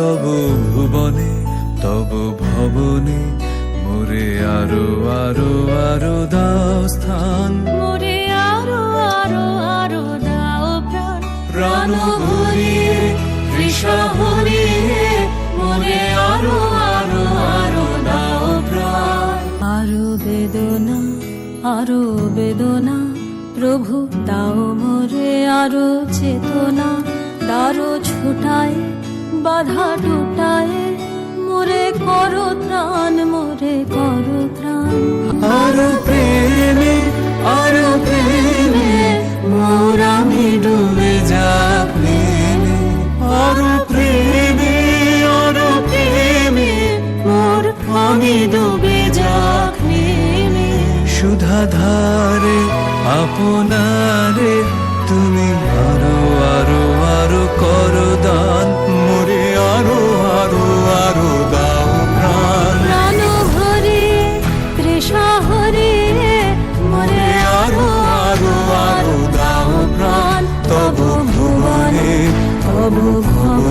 তব ভুবনে তব ভবনে মোরে আরো আরো আরো দাও স্থান, মোরে আরো আরো আরো দাও প্রাণ। প্রাণ ভরিয়ে তৃষা হরিয়ে মোরে আরো আরো আরো দাও প্রাণ। আরো বেদনা আরো বেদনা প্রভু দাও মোরে আরো চেতনা। দারো ছুটায় বাধা টুটায় মোরে করো ত্রাণ, মোরে করো ত্রাণ। আরো প্রেমে মোর আমি ডুবে যাব প্রেমে, আরো প্রেমে মোর আমি ডুবে যাব প্রেমে। সুধা ধারে আপনারে তুমি আরো আরো আরো করো দান, মোরে আরো আরো আরো দাও প্রাণ। প্রাণ ভরিয়ে তৃষা হরিয়ে মোরে আরো আরো আরো দাও প্রাণ। তব ভুবনে তব ভুবনে